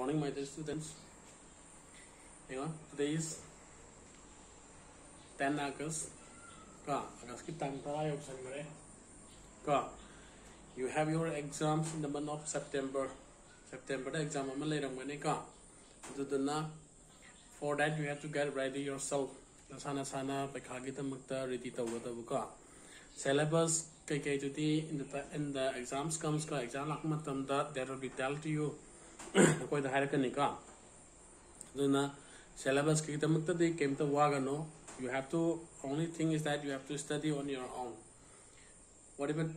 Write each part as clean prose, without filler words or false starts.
morning, my dear students. Today is 10 August. August ki time tara yok sangare. You have your exams in the month of September. September the exam ama lerang mani ka. Adudana for that you have to get ready yourself. Sana paikha gi tamakta ready tawada ka. Syllabus kai tuti in the exams comes ka exam lak matam da there will be tell to you koi da harakani ka. Aduna syllabus kai tamakta de kem ta waga no. You have to, only thing is that you have to study on your own. Whatever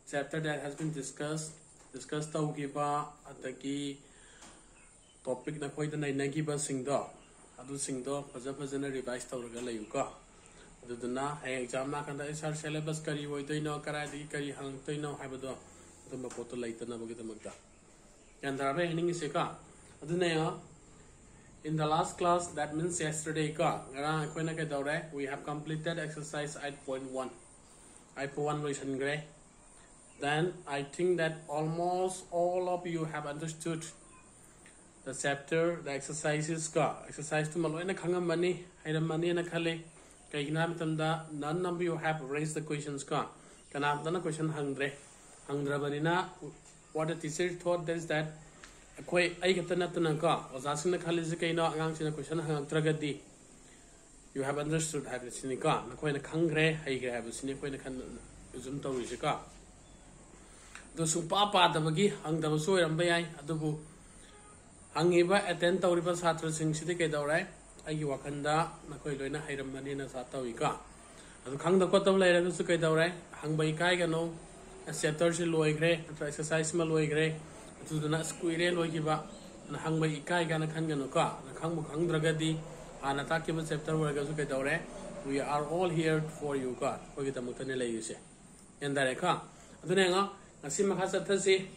chapter that has been discussed taugiba ataki topic na khoi da nai nagiba singdo adu singdo fajana revise tawraga layuka aduduna hai exam na kanda sir syllabus kari hoitoino karadi kari hangtoino haibado aduma poto laitana bagi tamakta yandara ending is ka aduna in the last class, that means yesterday, we have completed exercise 8.1. 8.1 then I think that almost all of you have understood the chapter, the exercises. Exercise to malo na khanga mani, haida mani na khale. Kay ginamitam none of you have raised the questions ka. Kanam na question hangdra bani na. What the teacher thought is that koi ai katana tanaka ozasina khali kaina angang sina question hangtragadi you have understood have sinika na koi na khangre hai ge have sini koi na khan zum to risika do su pa da bagi hang da so ram bai adubu hangiba attend tawriba satra sing sidi kai dawrai ai gi wakanda na koi loina hairam mani na sa tawika adu khang da ko taw lai ra su kai dawrai hang bai kai ga no chapter si loi gre exercise ma loi gre to the next query logiba and hang by Ikai Gana Kanganuka, the Kang Dragadi, and attack him chapter where we are all here for you, God. Forget the Mutanele, you say. And there I come. Adunanga, Nasimakasatasi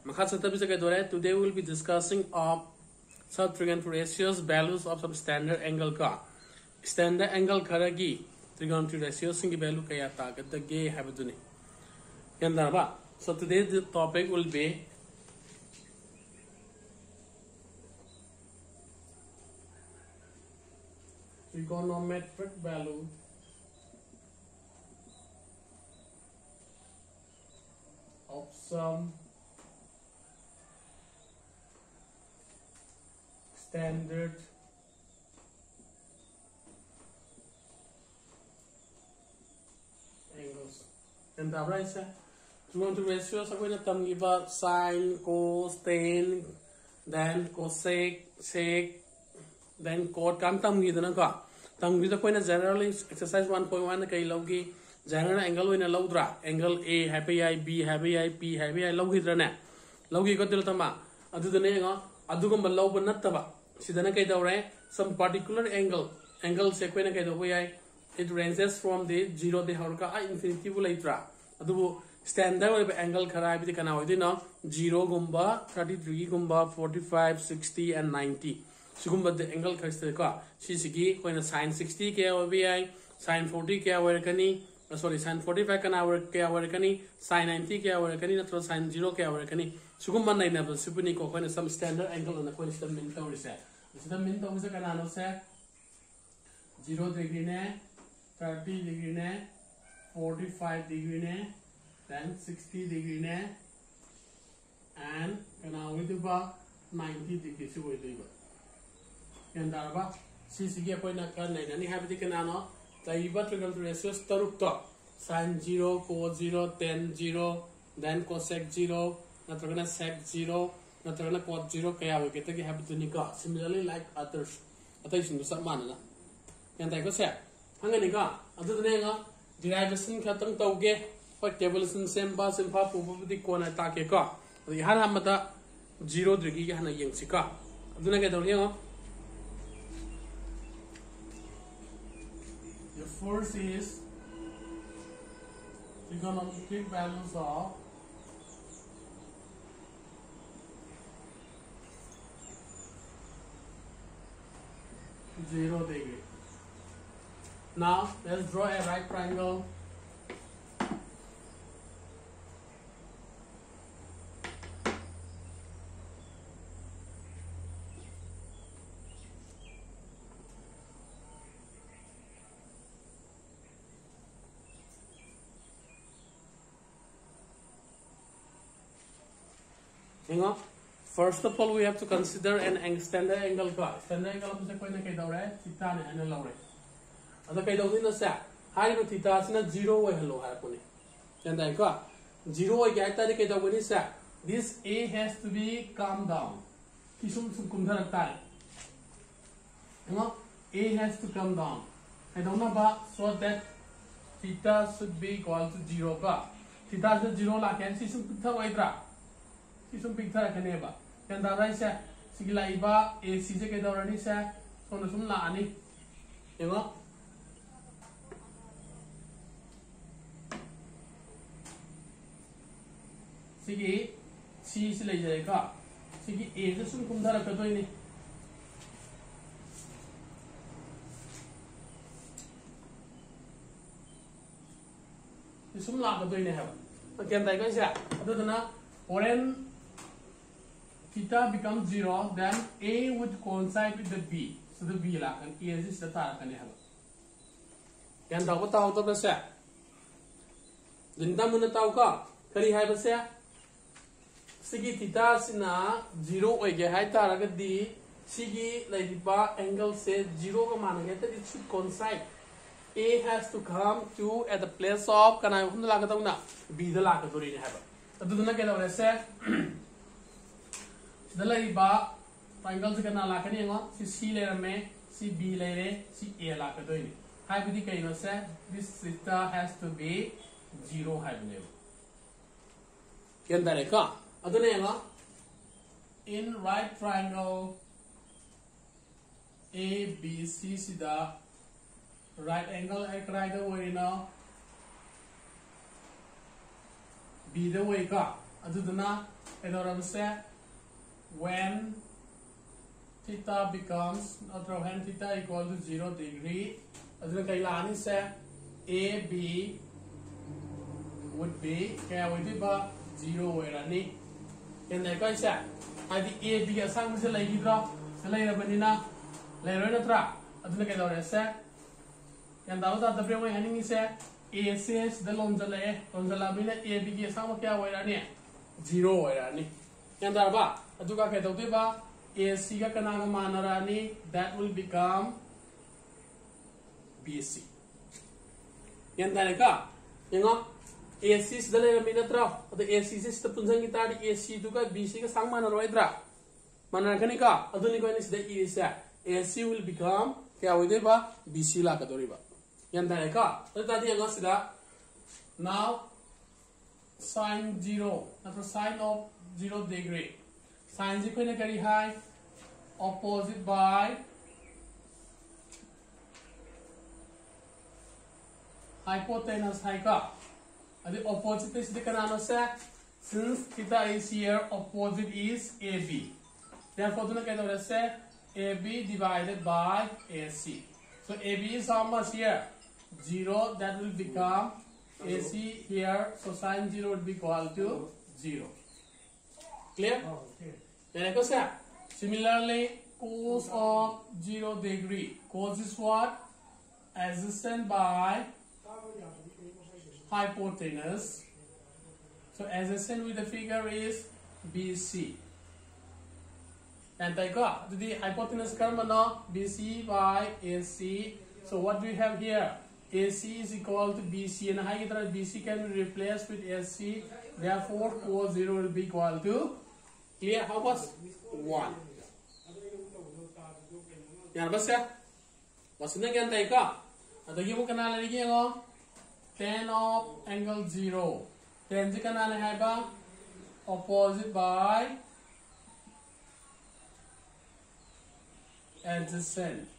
Makasatabisadore, today we will be discussing of subtrigonometric ratios, values of some standard angle car. Standard angle karagi, trigonometric ratios, singi value kayata, get the gay habituni. Yandaraba. So today the topic will be trigonometric value of some standard angles. And the right side. Trigonometric ratios are going to give sine, cos, tan, then cosec, sec, then cot. Come tam gi dana ka. Tam gi da koi na generally exercise 1.1 kai logi general angle in a lowdra angle A happy I B happy I P happy I logi drana logi ko til tama adu dane nga adu gum low ban nattaba sidana kai dawre some particular angle se koi na kai do it ranges from the 0 de horka infinity bu laitra adu standard angle khara bi kana hoidi no 0 gumba 33 gumba 45 60 and 90 sugumba the angle khasta ka sigi koina sin 60 ke obi sin 40 ke awar kani sorry sin 45 kana awar ke awar kani sin 90 ke awar kani natro sin 0 ke awar kani sugumba nai na sipuni ko koina some standard angle na koina system min tawri sa system min tawri sa kana no sa 0 degree ne 30 degree ne 45 degree ne then 60 degree ne and now with the 90 degree so with the and darba sigi koi na kan nei ni have the kanano taiba trigonometric ratios taruk to sin 0 cos 0 tan 0 then cosec 0 natragana sec 0 natragana cot 0 kaya ho ke tagi have to ni ka similarly like others sing samana na and tai ko se hangani ka adu ne nga derivation khatang tauge for table sempa probability kona take ka har hamada 0 degree hana yeng sika aduna ke dawri ngo the first is trigonometric values of zero degree. Now let's draw a right triangle. You know, first of all, we have to consider an standard angle. Standard angle is theta and lower. Other kind of thing say, high theta is 0 way hello happening. And I got 0 way get that kind of when is that this A has to be calm down. You know, A has to come down. I don't know about so that theta should be equal to 0. Theta is 0 like and see some picture way. See some picture like a neighbor. Can the right say, Sigilaiba, A C J already say, so no some lani. You know? Sigi, C is like a Sigi A is some Kundara Kadoini. Some lot of doing heaven. Again, like I said, when theta becomes 0, then A would coincide with the B. So the B la and A is the target and heaven. Can talk about the set. Linda Munatauka, Kari have a set. Sigi theta sina 0 or get high target D. Sigi like the bar angle says 0 man get it should coincide. A has to come to at the place of can I be the laboratory in heaven. Do not get over say the laiba triangles can alacani, C layer may, C B layer, C A laboratory. Hypothetically, say this theta has to be 0 heaven. Can that occur? In right triangle A B C the right angle at right away now. Be the way ka. Adudana, and say when theta becomes when theta equal to 0 degree. Aduna kailani say A B would be kaya 0 way rani. And the guy said, I the A B as sang the lady drop, the layer banana, layer trap. Aduna kailani say. And that was the way Henning said, A says the Lonzala, Lonzalabina, A begins some of your 0 rani. And Darba, Aduka Katotiba, A Siga Kananga Manarani, that will become BC. And Dareka, you know, A sees the layer minatra, the A sees the Punzangita, A C to BC Sangman or Roydra. Manakanika, Adunika is the E set. A C will become Kawideba, BC Lakatoriba. Now sine 0, after sine of 0 degree. Sine is equal to very high, opposite by hypotenuse high ka. And the opposite is the canano set. Since theta is here, opposite is AB. Therefore, do not get over say AB divided by AC. So AB is how much here? 0, that will become AC here, so sine 0 would be equal to 0. Clear? Okay. Similarly, cos of 0 degree. Cos is what? Adjacent by hypotenuse. So adjacent with the figure is BC. And I got the hypotenuse curve now BC by AC. So what do we have here? AC is equal to BC, and high BC can be replaced with AC. Therefore, cos 0 will be equal to clear. How much? 1. Yan ba siya? Masunod yan tayo ka. Adagi mo kanala lagi ngo. Tan of angle 0. Tan si kanala hai ba? Opposite by adjacent.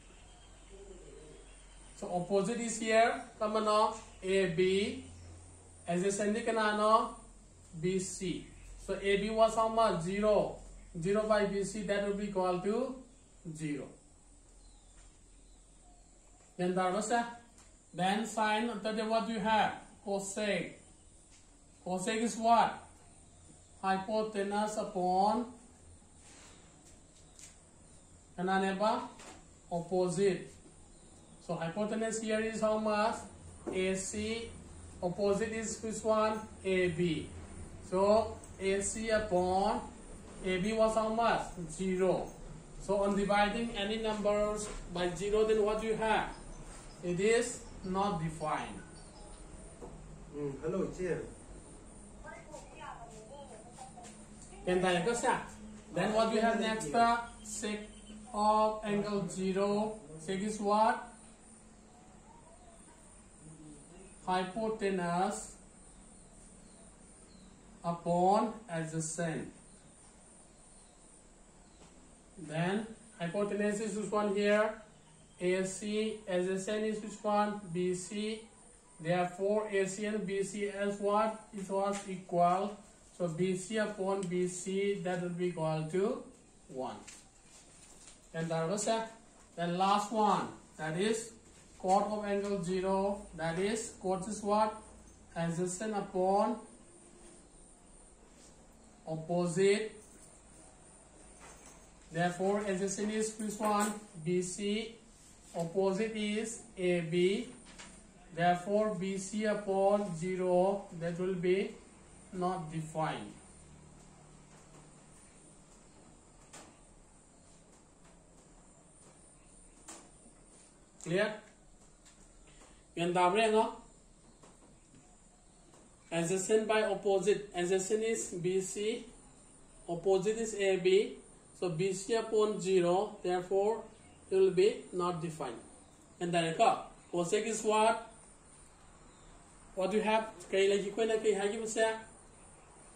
So opposite is here, come on, AB, adjacent is BC. So AB was how much? 0. 0 by BC, that will be equal to 0. Then that was that. Then sine, what do you have? Cosec. Cosec is what? Hypotenuse upon opposite. So hypotenuse here is how much? AC. Opposite is which one? AB. So AC upon AB was how much? 0. So on dividing any numbers by 0, then what you have? It is not defined. Hello, chair. Then what you have next? Sec of angle 0. Sec is what? Hypotenuse upon adjacent. Then hypotenuse is which one here? AC. Adjacent is which one? BC. Therefore AC and BC as what? It was equal. So BC upon BC, that will be equal to 1. And that was it. Then last one, that is chord of angle 0. That is chord is what? Adjacent upon opposite. Therefore adjacent is which one? BC. Opposite is AB. Therefore BC upon 0, that will be not defined. Clear? Adjacent by opposite. Adjacent is BC, opposite is AB. So BC upon 0, therefore it will be not defined. And then cosec is what? What do you have?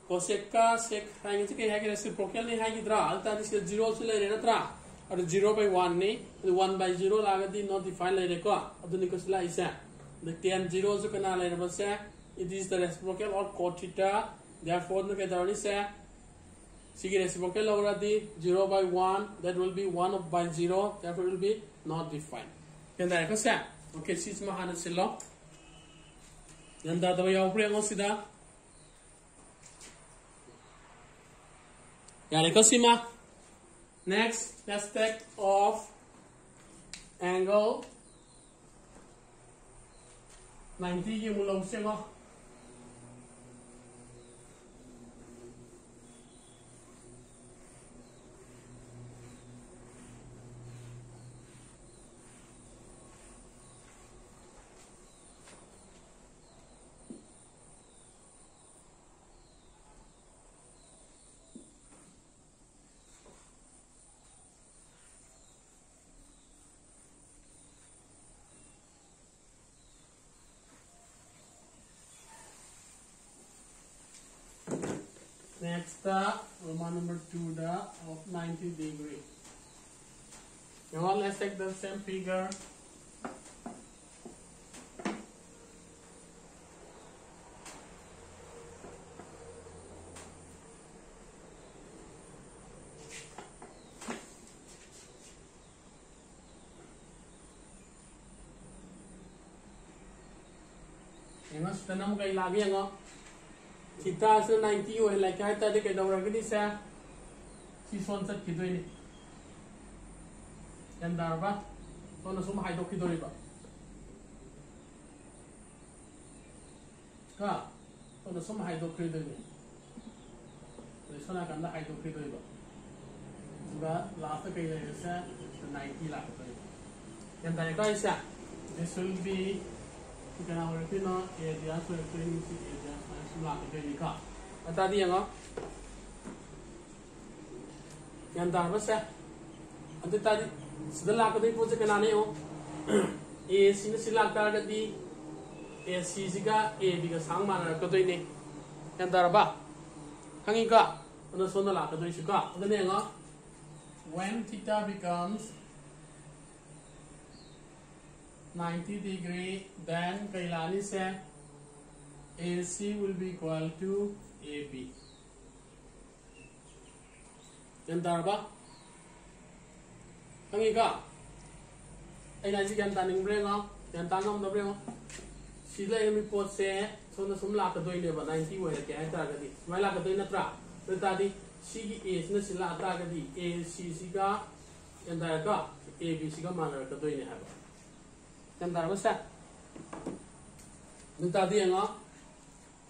Cosec ka sec reciprocal ni hagidra. Alta is 0 to le renatra. Or 0 by 1 ni 1 by 0 lagadi not defined le reco. Aduni sila isa. The 10 0 so kana le basa. It is the reciprocal or cot theta. Therefore no kedarani sa. Sigi reciprocal already 0 by 1. That will be 1 by 0. Therefore it will be not defined. Kenda ko sa. Okay, sis mahana sila. Yanda daw yaw pre ngo sida. Next, let's take off angle 90 yung mulong siya. Next, Roman number 2, the of 90 degree. Now let's take the same figure. Mas tanam kay lagi ang Theta is 90 or like I thought they already say she's on set Kidoni and Darva on a sum hydrokidoriba. Ka on a sum hydrokidoni. This one I can the hydrokidoriba. But last okay, is 90 lakh. And the guy said this will be you can have a know area so area. Tadi yang yang darba sa ante tadi sedala kadai pun sekenane o A sini sila kadai A C siga A biga sang mana kadai ni yang darba hangi ka ono sonala kadai suka ante yang when theta becomes 90 degree, then kailani say AC will be equal to AB. Yan darba? Hangi ka? Ay nasi yan taning brengo, yan tanong na brengo. Sila yung report say, so na sumla ka doy neba 90 way kaya ita ka di. May la ka doy na tra. So tadi sige A na sila ata ka di. AC siga yan darba AB siga mana ka doy ni haba. Yan darba sa. Nung tadi yang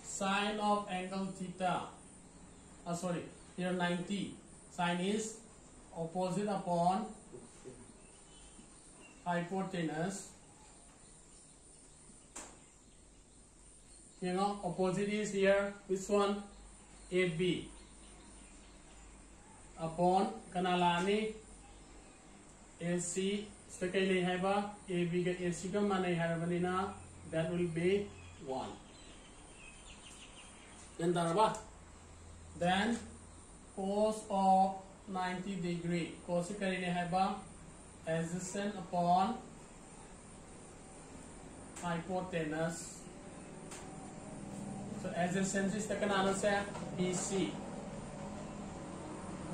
sine of angle theta, sorry, here 90, Sine is opposite upon hypotenuse. You know, opposite is here. Which one? AB upon kanalani AC. Secondly, have AB ga AC ka mane harabanina. That will be 1. Then cos of 90 degree. Cos karine have adjacent upon hypotenuse. So adjacent is the kanala se BC.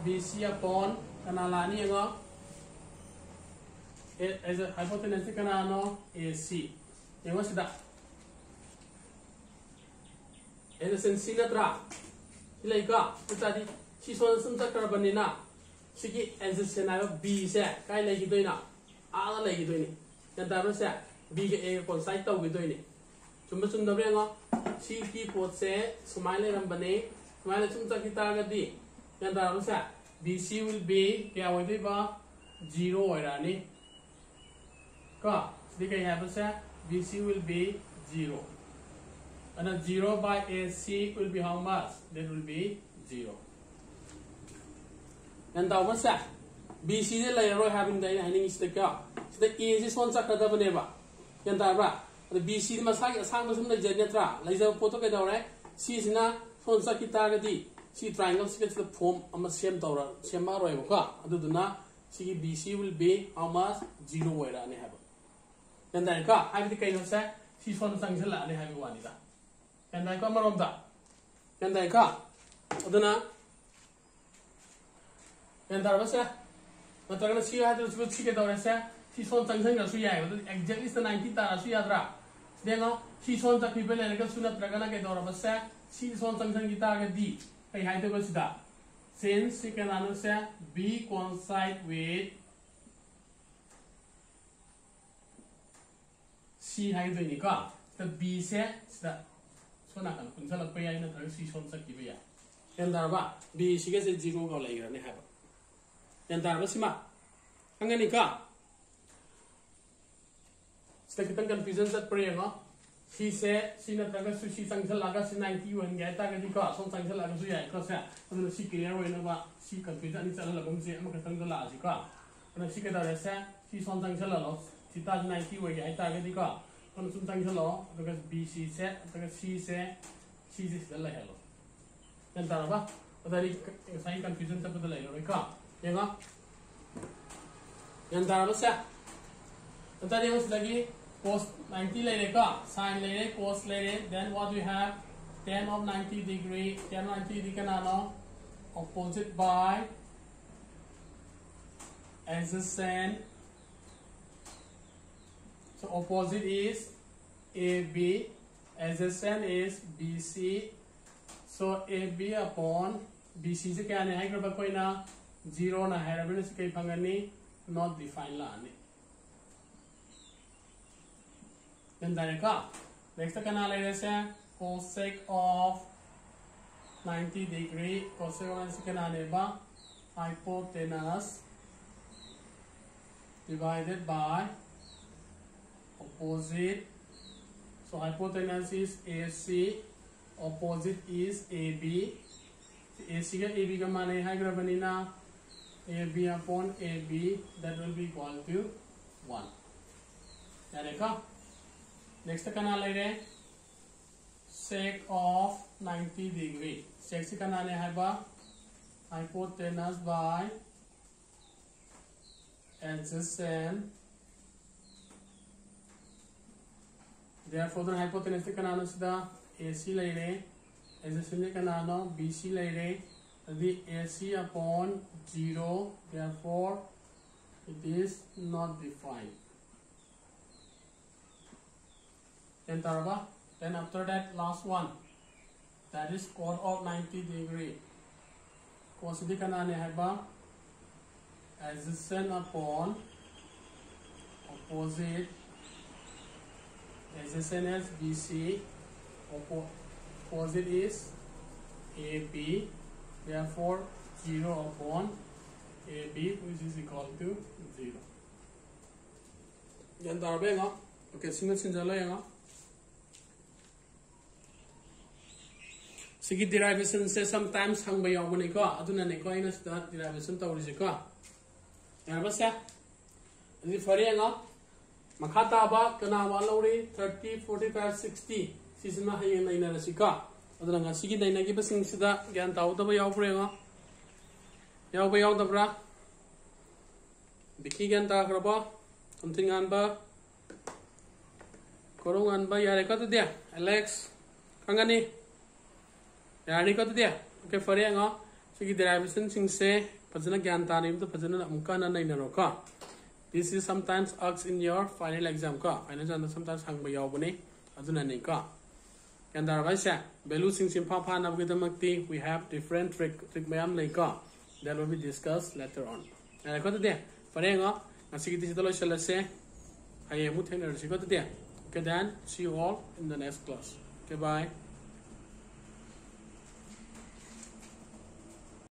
BC upon kanalani nga as a hypotenuse kanano AC. Yung sida adjacent C natra ilai ka utadi si son sum sakarbanina sigi adjacent ayo B se kai lai gidoina a la lai gidoini yanda ba se B ge A coincide taw gidoini chumba chumda brenga C ki pot se sumai le rambane sumai le sum sakita ga di yanda ba se BC will be kya hoidoi ba 0 hoirani ka sidi kai have se BC will be 0. And a 0 by AC will be how much? That will be 0. And that was that. BC the layer having the hanging is the car. So the A is one second of a neighbor. Yandara. The BC the Masaki assignment from the Genetra. Laser photo get alright. C is na son Sakitagadi. C triangles gets the form of a same Dora. Shamara Evoka. Other than that, C BC will be how much? 0 where I have. And then I have the kind of say, she's one thing and I have one. And I come around that. And I can't. Adana. And there was a but I'm going to see how to see it or say, she's one thing as we have. Exactly the 90th as we are. Then she's one the people and I got sooner Dragana get or of a set. She's one thing guitar D. I had to go to that. Since you can understand, B coincide with C hay doing it. The B set that so not can tell a prayer in a transition Sakibia. And Darba B she gets a 0 go later and have. And Darbasima Anganika Stakitan confusions at prayer. She said, she not a sushi sanction lagas in 90 when Yataka, some sanction lagazuya, because and she clear when about she confusion is a lagumzi and Makatan Lazika. And she get a set, she's on sanction laws. 2090 where I target the on some things law because BC said because she said she is the hello. Then Taraba, but I find confusion about the later. Yanga and Taraba said, and that was like post 90 later, sine later, post later, then what we have 10 of 90 degree, 10 of 90 degree canano opposite by adjacent. So opposite is AB, adjacent is BC. So AB upon BC से क्या है group कोई ना 0 ना है रबने से कई पंगनी not defined लाने. Then डायरेक्ट next करना लगे से cosec of 90 degree cosec of 90 से क्या आने बा hypotenuse divided by opposite. So hypotenuse is AC, opposite is AB. AC का AB का माने है ग्राफनीना AB upon AB, that will be equal to 1. यारेका next करना लगे sec of 90 degree. Sec से करना है बा hypotenuse by adjacent. Therefore, the hypotenuse canano is the AC layer, adjacent canano BC layer, the AC upon 0. Therefore, it is not defined. Then Taraba. Then after that, last one, that is cos of 90 degree. Cos the canane haba adjacent upon opposite. Adjacent is BC, opposite is AB. Therefore, 0 upon AB, which is equal to 0. Yan tarabe nga. Okay, single sinjalo nga. Sige derivation se sometimes hang bayaw mo ni ko. Aduna ni ko ina sa derivation tawri si ko. Yan ba siya? Ini fari nga. Makata ba kana walawri 30, 45, 60. Sisina hayang na ina si ko. Aduna nga sige dai na gi basing sida gyan taw da bayaw pre nga. Yaw bayaw da bra. Biki gyan ta kraba. Something an ba. Korong an ba yare ka to dia. Alex. Kangani. Yari ko to dia. Okay, fari nga. Sige derivation sing se pajana gyan ta nim to pajana amka na nai na ro ka. This is sometimes asked in your final exam ka. Final exam sometimes hang bayaw bune. Aduna nei ka. And value sing simpa na we have different trick mayam like that will be discussed later on. And I got it there. Farenga, I see this shall say I am okay then see you all in the next class. Okay, bye.